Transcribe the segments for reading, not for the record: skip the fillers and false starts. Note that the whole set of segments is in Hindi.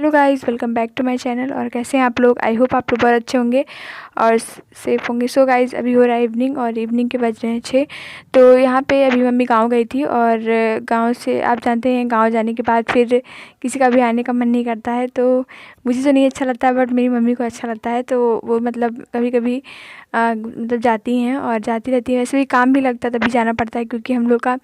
Hello guys, welcome back to my channel. और कैसे हैं आप लोग? आई होप आप लोग बहुत अच्छे होंगे और सेफ़ होंगे। सो गाइस, अभी हो रहा है इवनिंग और इवनिंग के बज रहे हैं 6। तो यहाँ पे अभी मम्मी गांव गई थी और गांव से आप जानते हैं गांव जाने के बाद फिर किसी का भी आने का मन नहीं करता है। तो मुझे तो नहीं अच्छा लगता है, बट मेरी मम्मी को अच्छा लगता है। तो वो मतलब कभी कभी मतलब जाती हैं और जाती रहती हैं। वैसे भी काम भी लगता है तभी जाना पड़ता है, क्योंकि हम लोग का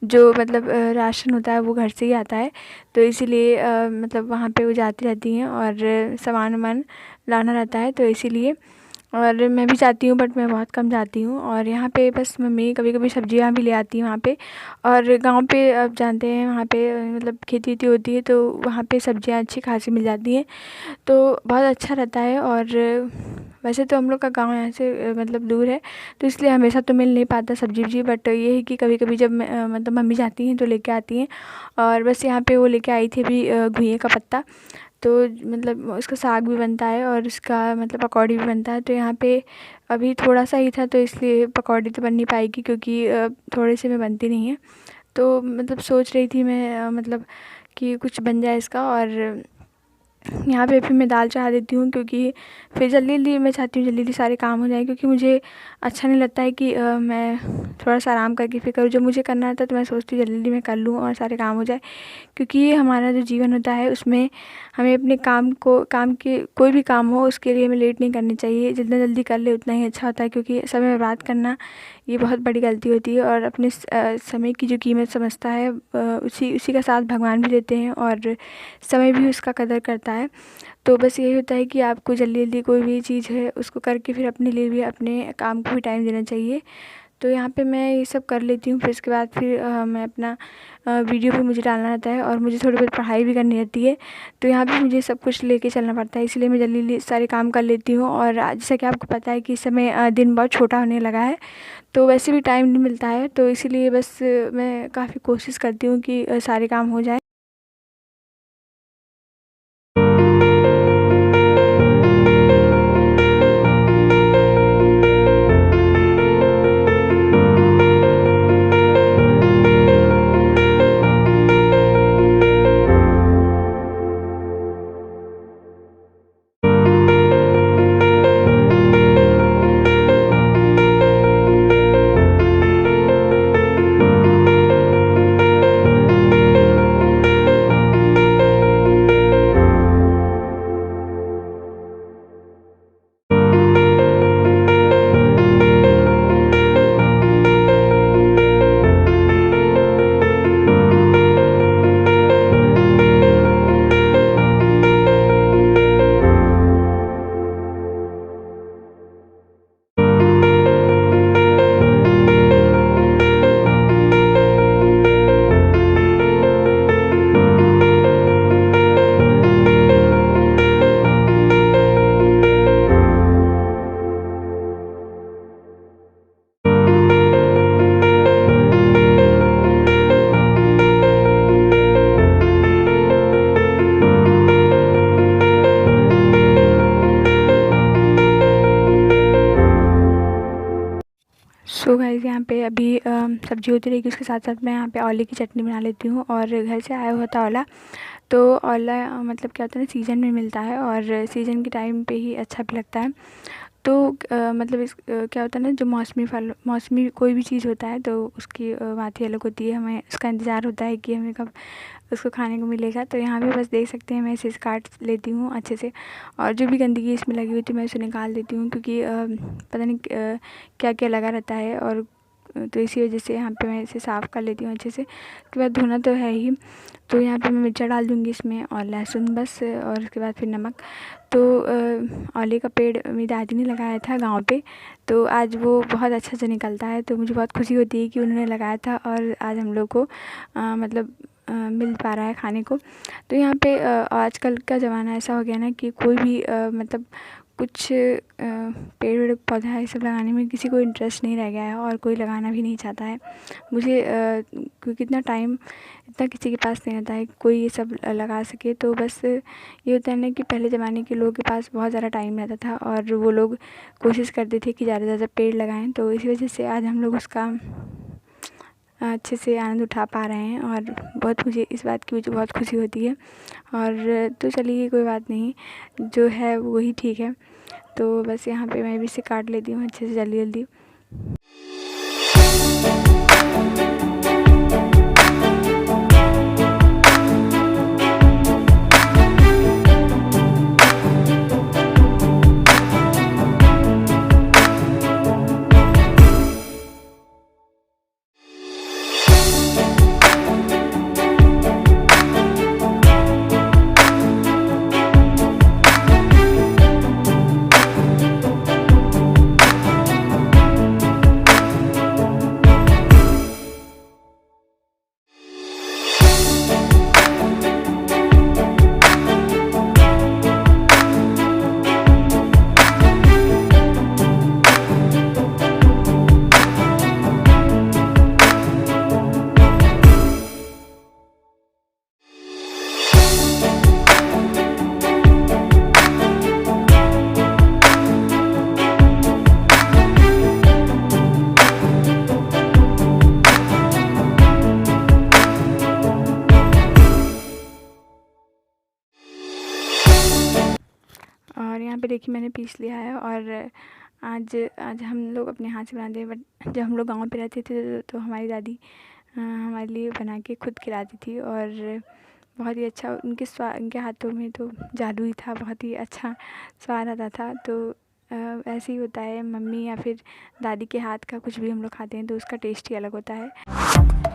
जो मतलब राशन होता है वो घर से ही आता है। तो इसीलिए मतलब वहाँ पे वो जाती रहती हैं और सामान वामान लाना रहता है, तो इसीलिए। और मैं भी जाती हूँ, बट मैं बहुत कम जाती हूँ। और यहाँ पे बस मम्मी कभी कभी सब्जियाँ भी ले आती हैं वहाँ पे। और गांव पे आप जानते हैं वहाँ पे मतलब खेती वेती होती है, तो वहाँ पे सब्जियाँ अच्छी खासी मिल जाती हैं, तो बहुत अच्छा रहता है। और वैसे तो हम लोग का गांव यहाँ से मतलब दूर है, तो इसलिए हमेशा तो मिल नहीं पाता सब्जी वब्जी। बट ये है कि कभी कभी जब मतलब मम्मी जाती हैं तो लेके आती हैं। और बस यहाँ पे वो लेके आई थी अभी घुइयां का पत्ता। तो मतलब उसका साग भी बनता है और उसका मतलब पकौड़ी भी बनता है। तो यहाँ पे अभी थोड़ा सा ही था, तो इसलिए पकौड़ी तो बन नहीं पाएगी, क्योंकि थोड़े से में बनती नहीं है। तो मतलब सोच रही थी मैं मतलब कि कुछ बन जाए इसका। और यहाँ पे फिर मैं दाल चढ़ा देती हूँ, क्योंकि फिर जल्दी जल्दी मैं चाहती हूँ जल्दी जल्दी सारे काम हो जाए, क्योंकि मुझे अच्छा नहीं लगता है कि मैं थोड़ा सा आराम करके फिर करूँ। जब मुझे करना रहता है तो मैं सोचती हूँ जल्दी जल्दी मैं कर लूँ और सारे काम हो जाए, क्योंकि ये हमारा जो जीवन होता है उसमें हमें अपने काम के कोई भी काम हो उसके लिए हमें लेट नहीं करनी चाहिए। जितना जल्दी कर ले उतना ही अच्छा होता है, क्योंकि समय बर्बाद करना ये बहुत बड़ी गलती होती है। और अपने समय की जो कीमत समझता है उसी उसी का साथ भगवान भी देते हैं, और समय भी उसका कदर करता है। तो बस यही होता है कि आपको जल्दी जल्दी कोई भी चीज़ है उसको करके फिर अपने लिए भी अपने काम को भी टाइम देना चाहिए। तो यहाँ पे मैं ये सब कर लेती हूँ। फिर इसके बाद फिर मैं अपना वीडियो भी मुझे डालना रहता है, और मुझे थोड़ी बहुत पढ़ाई भी करनी रहती है। तो यहाँ पे मुझे सब कुछ लेके चलना पड़ता है, इसलिए मैं जल्दी जल्दी सारे काम कर लेती हूँ। और जैसा कि आपको पता है कि इस समय दिन बहुत छोटा होने लगा है, तो वैसे भी टाइम नहीं मिलता है। तो इसीलिए बस मैं काफ़ी कोशिश करती हूँ कि सारे काम हो जाए। सो गाइस, यहाँ पे अभी सब्जी होती रहेगी, उसके साथ साथ मैं यहाँ पे आंवले की चटनी बना लेती हूँ। और घर से आया हुआ था आंवला, तो आंवला मतलब क्या होता है ना, सीज़न में मिलता है और सीज़न के टाइम पे ही अच्छा भी लगता है। तो मतलब क्या होता है ना, जो मौसमी फल मौसमी कोई भी चीज़ होता है तो उसकी बात ही अलग होती है। हमें उसका इंतज़ार होता है कि हमें कब उसको खाने को मिलेगा। तो यहाँ पे बस देख सकते हैं मैं इसे काट लेती हूँ अच्छे से, और जो भी गंदगी इसमें लगी हुई थी मैं उसे निकाल देती हूँ, क्योंकि पता नहीं क्या क्या लगा रहता है। और तो इसी वजह से यहाँ पे मैं इसे साफ़ कर लेती हूँ अच्छे से। उसके बाद धोना तो है ही। तो यहाँ पे मैं मिर्चा डाल दूँगी इसमें और लहसुन बस, और उसके बाद फिर नमक। तो आंवले का पेड़ मेरी दादी ने लगाया था गांव पे, तो आज वो बहुत अच्छा से निकलता है। तो मुझे बहुत खुशी होती है कि उन्होंने लगाया था और आज हम लोग को मतलब मिल पा रहा है खाने को। तो यहाँ पे आजकल का ज़माना ऐसा हो गया ना कि कोई भी मतलब कुछ पेड़ वेड़ पौधा ये सब लगाने में किसी को इंटरेस्ट नहीं रह गया है, और कोई लगाना भी नहीं चाहता है। मुझे क्योंकि इतना टाइम इतना किसी के पास नहीं रहता है कोई ये सब लगा सके। तो बस ये होता है ना कि पहले ज़माने के लोगों के पास बहुत ज़्यादा टाइम रहता था, और वो लोग कोशिश करते थे कि ज़्यादा से ज़्यादा पेड़ लगाएं। तो इसी वजह से आज हम लोग उसका अच्छे से आनंद उठा पा रहे हैं और बहुत मुझे इस बात की मुझे बहुत खुशी होती है। और तो चलिए कोई बात नहीं, जो है वही ठीक है। तो बस यहाँ पे मैं भी इसे काट लेती हूँ अच्छे से जल्दी जल्दी। और यहाँ पे देखिए मैंने पीस लिया है। और आज आज हम लोग अपने हाथ से बनाते हैं, बट जब हम लोग गांव पे रहते थे तो हमारी दादी हमारे लिए बना के खुद खिलाती थी। और बहुत ही अच्छा उनके हाथों में तो जादू ही था, बहुत ही अच्छा स्वाद आता था। तो ऐसे ही होता है, मम्मी या फिर दादी के हाथ का कुछ भी हम लोग खाते हैं तो उसका टेस्ट ही अलग होता है।